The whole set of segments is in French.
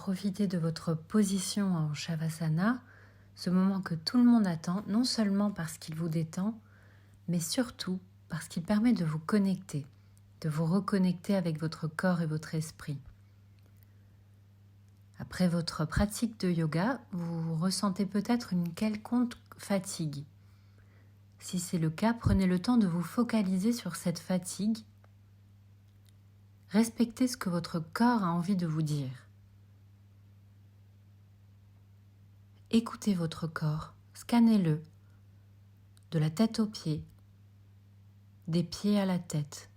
profiter de votre position en Shavasana, ce moment que tout le monde attend, non seulement parce qu'il vous détend, mais surtout parce qu'il permet de vous connecter, de vous reconnecter avec votre corps et votre esprit. Après votre pratique de yoga, vous ressentez peut-être une quelconque fatigue. Si c'est le cas, prenez le temps de vous focaliser sur cette fatigue. Respectez ce que votre corps a envie de vous dire. Écoutez votre corps, scannez-le, de la tête aux pieds, des pieds à la tête.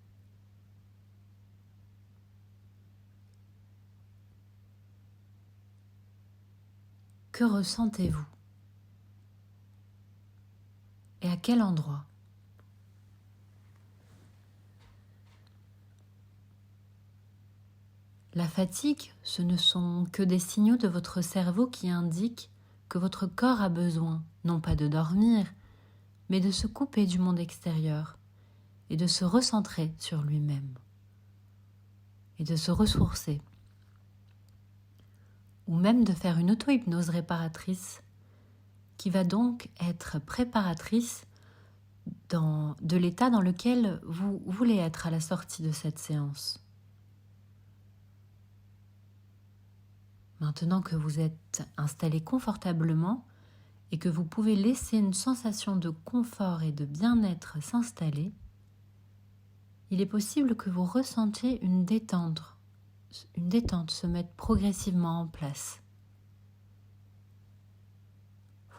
Que ressentez-vous? Et à quel endroit? La fatigue, ce ne sont que des signaux de votre cerveau qui indiquent que votre corps a besoin, non pas de dormir, mais de se couper du monde extérieur et de se recentrer sur lui-même et de se ressourcer. Ou même de faire une auto-hypnose réparatrice qui va donc être préparatrice de l'état dans lequel vous voulez être à la sortie de cette séance. Maintenant que vous êtes installé confortablement et que vous pouvez laisser une sensation de confort et de bien-être s'installer, il est possible que vous ressentiez une détente se mettre progressivement en place.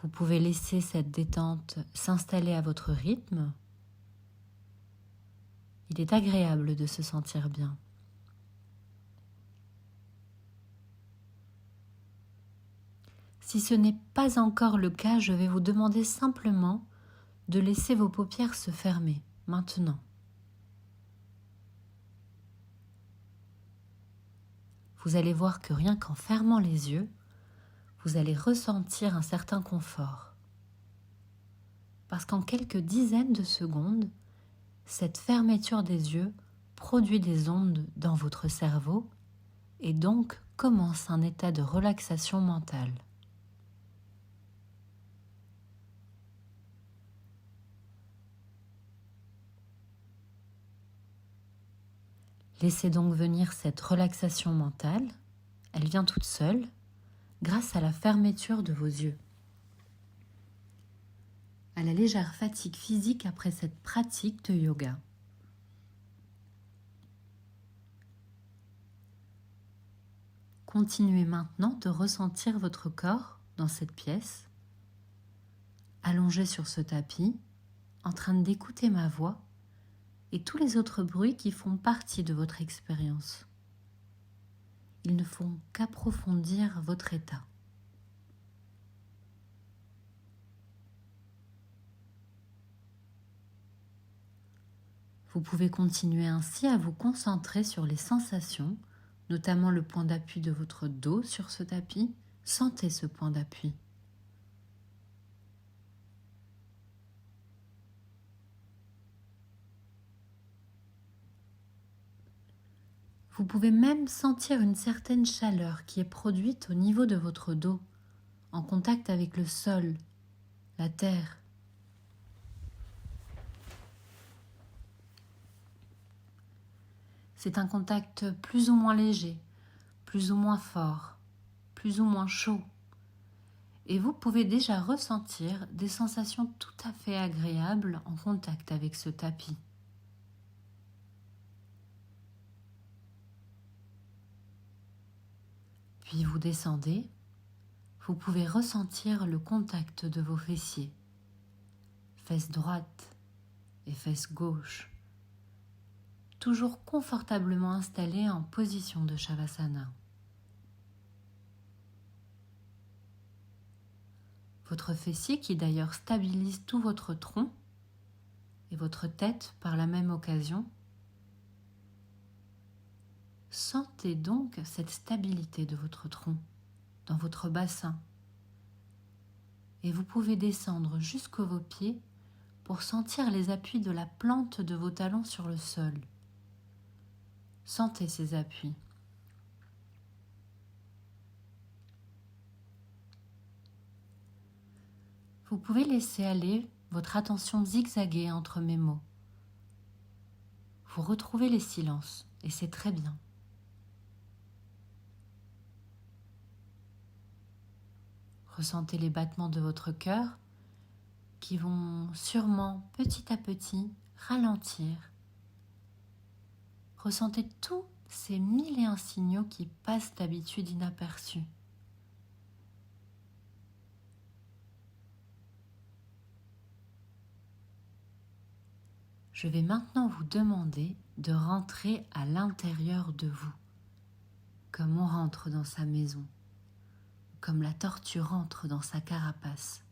Vous pouvez laisser cette détente s'installer à votre rythme. Il est agréable de se sentir bien. Si ce n'est pas encore le cas, je vais vous demander simplement de laisser vos paupières se fermer, maintenant. Vous allez voir que rien qu'en fermant les yeux, vous allez ressentir un certain confort. Parce qu'en quelques dizaines de secondes, cette fermeture des yeux produit des ondes dans votre cerveau et donc commence un état de relaxation mentale. Laissez donc venir cette relaxation mentale, elle vient toute seule, grâce à la fermeture de vos yeux. À la légère fatigue physique après cette pratique de yoga. Continuez maintenant de ressentir votre corps dans cette pièce, allongé sur ce tapis, en train d'écouter ma voix et tous les autres bruits qui font partie de votre expérience. Ils ne font qu'approfondir votre état. Vous pouvez continuer ainsi à vous concentrer sur les sensations, notamment le point d'appui de votre dos sur ce tapis. Sentez ce point d'appui. Vous pouvez même sentir une certaine chaleur qui est produite au niveau de votre dos, en contact avec le sol, la terre. C'est un contact plus ou moins léger, plus ou moins fort, plus ou moins chaud. Et vous pouvez déjà ressentir des sensations tout à fait agréables en contact avec ce tapis. Puis vous descendez, vous pouvez ressentir le contact de vos fessiers, fesses droites et fesses gauches, toujours confortablement installés en position de Shavasana. Votre fessier qui d'ailleurs stabilise tout votre tronc et votre tête par la même occasion. Sentez donc cette stabilité de votre tronc dans votre bassin. Et vous pouvez descendre jusqu'à vos pieds pour sentir les appuis de la plante de vos talons sur le sol. Sentez ces appuis. Vous pouvez laisser aller votre attention zigzaguer entre mes mots. Vous retrouvez les silences et c'est très bien. Ressentez les battements de votre cœur qui vont sûrement petit à petit ralentir. Ressentez tous ces 1001 signaux qui passent d'habitude inaperçus. Je vais maintenant vous demander de rentrer à l'intérieur de vous, comme on rentre dans sa maison, comme la tortue rentre dans sa carapace.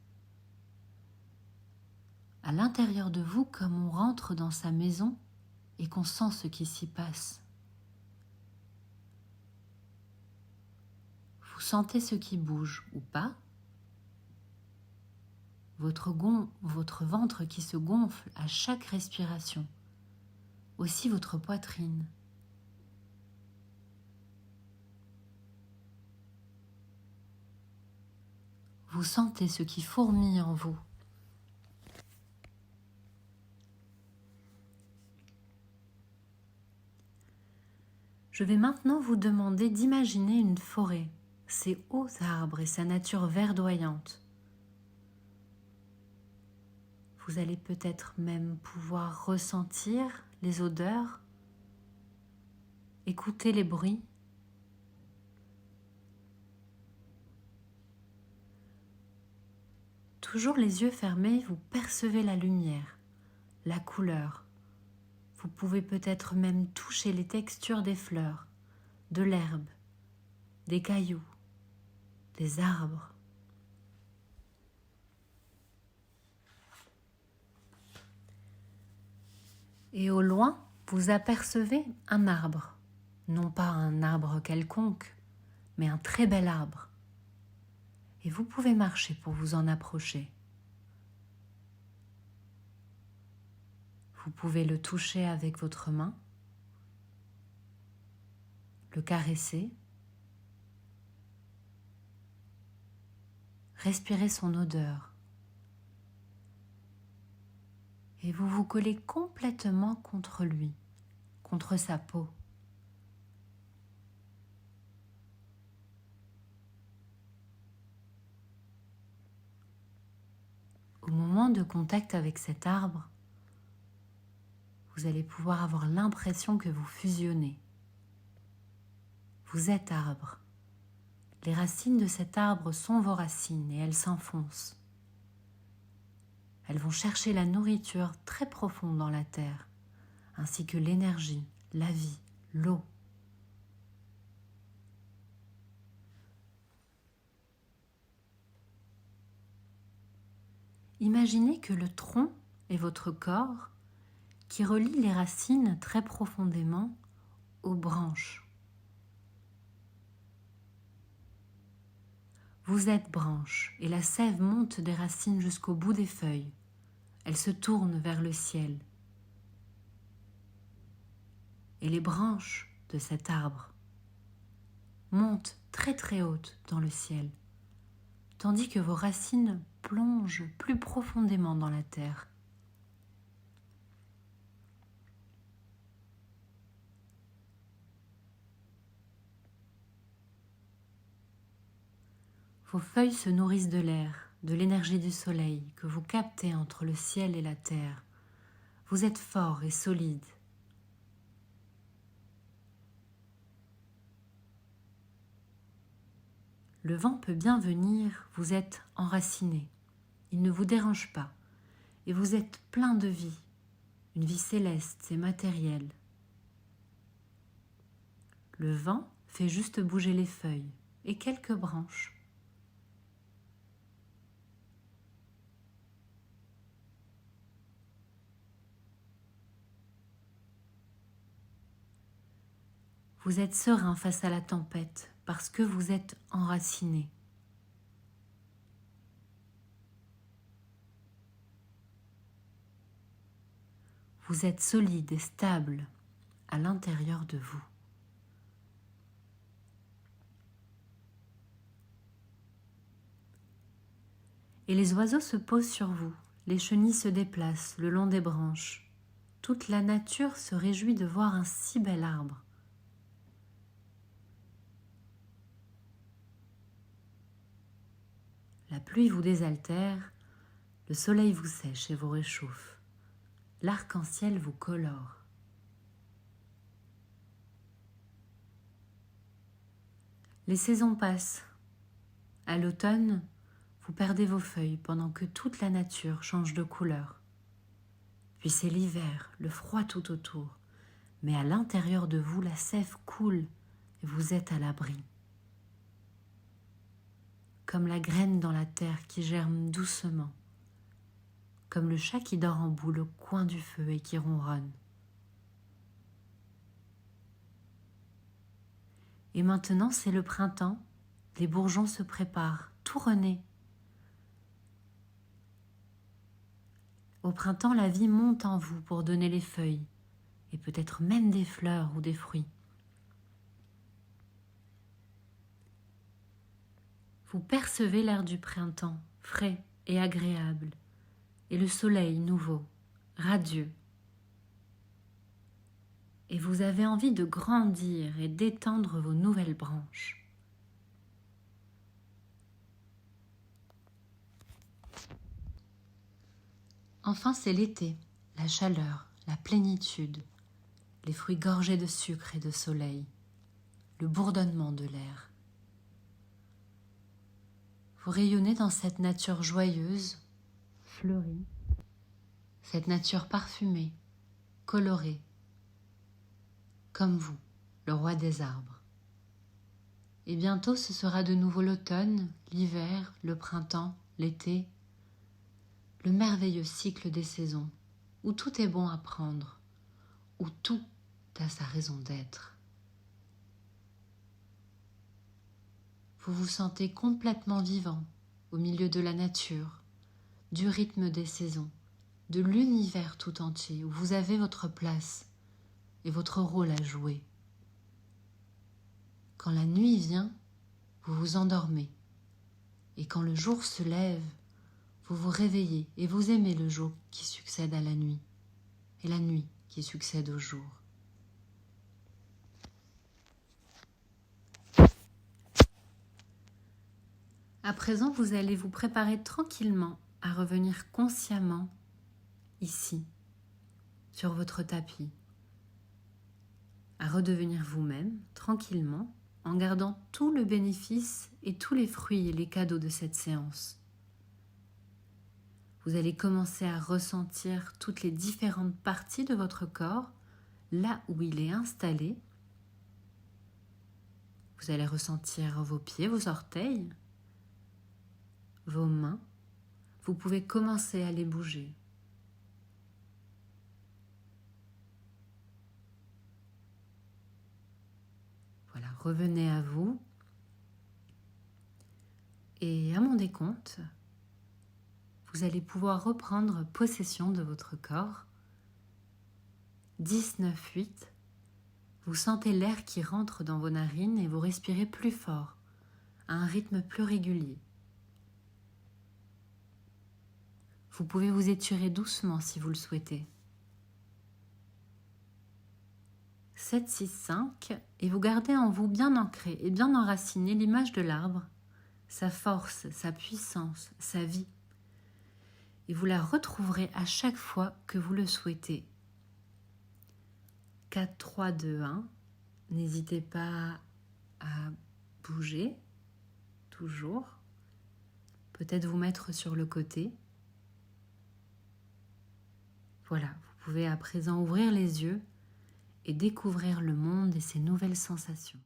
À l'intérieur de vous, comme on rentre dans sa maison et qu'on sent ce qui s'y passe. Vous sentez ce qui bouge ou pas, votre ventre qui se gonfle à chaque respiration, aussi votre poitrine. Vous sentez ce qui fourmille en vous. Je vais maintenant vous demander d'imaginer une forêt, ses hauts arbres et sa nature verdoyante. Vous allez peut-être même pouvoir ressentir les odeurs, écouter les bruits. Toujours les yeux fermés, vous percevez la lumière, la couleur. Vous pouvez peut-être même toucher les textures des fleurs, de l'herbe, des cailloux, des arbres. Et au loin, vous apercevez un arbre. Non pas un arbre quelconque, mais un très bel arbre. Et vous pouvez marcher pour vous en approcher. Vous pouvez le toucher avec votre main, le caresser, respirer son odeur. Et vous vous collez complètement contre lui, contre sa peau. Au moment de contact avec cet arbre, vous allez pouvoir avoir l'impression que vous fusionnez. Vous êtes arbre. Les racines de cet arbre sont vos racines et elles s'enfoncent. Elles vont chercher la nourriture très profonde dans la terre, ainsi que l'énergie, la vie, l'eau. Imaginez que le tronc est votre corps qui relie les racines très profondément aux branches. Vous êtes branche et la sève monte des racines jusqu'au bout des feuilles. Elle se tourne vers le ciel. Et les branches de cet arbre montent très très hautes dans le ciel, tandis que vos racines plongent plus profondément dans la terre. Vos feuilles se nourrissent de l'air, de l'énergie du soleil que vous captez entre le ciel et la terre. Vous êtes fort et solide. Le vent peut bien venir, vous êtes enraciné. Il ne vous dérange pas et vous êtes plein de vie, une vie céleste et matérielle. Le vent fait juste bouger les feuilles et quelques branches. Vous êtes serein face à la tempête parce que vous êtes enraciné. Vous êtes solide et stable à l'intérieur de vous. Et les oiseaux se posent sur vous, les chenilles se déplacent le long des branches. Toute la nature se réjouit de voir un si bel arbre. La pluie vous désaltère, le soleil vous sèche et vous réchauffe. L'arc-en-ciel vous colore. Les saisons passent. À l'automne, vous perdez vos feuilles pendant que toute la nature change de couleur. Puis c'est l'hiver, le froid tout autour. Mais à l'intérieur de vous, la sève coule et vous êtes à l'abri. Comme la graine dans la terre qui germe doucement. Comme le chat qui dort en boule au coin du feu et qui ronronne. Et maintenant, c'est le printemps. Les bourgeons se préparent, tout renaît. Au printemps, la vie monte en vous pour donner les feuilles, et peut-être même des fleurs ou des fruits. Vous percevez l'air du printemps, frais et agréable, et le soleil nouveau, radieux. Et vous avez envie de grandir et d'étendre vos nouvelles branches. Enfin, c'est l'été, la chaleur, la plénitude, les fruits gorgés de sucre et de soleil, le bourdonnement de l'air. Vous rayonnez dans cette nature joyeuse, fleurie, cette nature parfumée, colorée, comme vous, le roi des arbres. Et bientôt ce sera de nouveau l'automne, l'hiver, le printemps, l'été, le merveilleux cycle des saisons, où tout est bon à prendre, où tout a sa raison d'être. Vous vous sentez complètement vivant au milieu de la nature, du rythme des saisons, de l'univers tout entier, où vous avez votre place et votre rôle à jouer. Quand la nuit vient, vous vous endormez, et quand le jour se lève, vous vous réveillez et vous aimez le jour qui succède à la nuit, et la nuit qui succède au jour. À présent, vous allez vous préparer tranquillement à revenir consciemment ici, sur votre tapis, à redevenir vous-même tranquillement, en gardant tout le bénéfice et tous les fruits et les cadeaux de cette séance. Vous allez commencer à ressentir toutes les différentes parties de votre corps, là où il est installé. Vous allez ressentir vos pieds, vos orteils, vos mains. Vous pouvez commencer à les bouger. Voilà, revenez à vous. Et à mon décompte, vous allez pouvoir reprendre possession de votre corps. 10, 9, 8. Vous sentez l'air qui rentre dans vos narines et vous respirez plus fort, à un rythme plus régulier. Vous pouvez vous étirer doucement si vous le souhaitez. 7, 6, 5, et vous gardez en vous bien ancré et bien enraciné l'image de l'arbre, sa force, sa puissance, sa vie. Et vous la retrouverez à chaque fois que vous le souhaitez. 4, 3, 2, 1. N'hésitez pas à bouger, toujours. Peut-être vous mettre sur le côté. Voilà, vous pouvez à présent ouvrir les yeux et découvrir le monde et ses nouvelles sensations.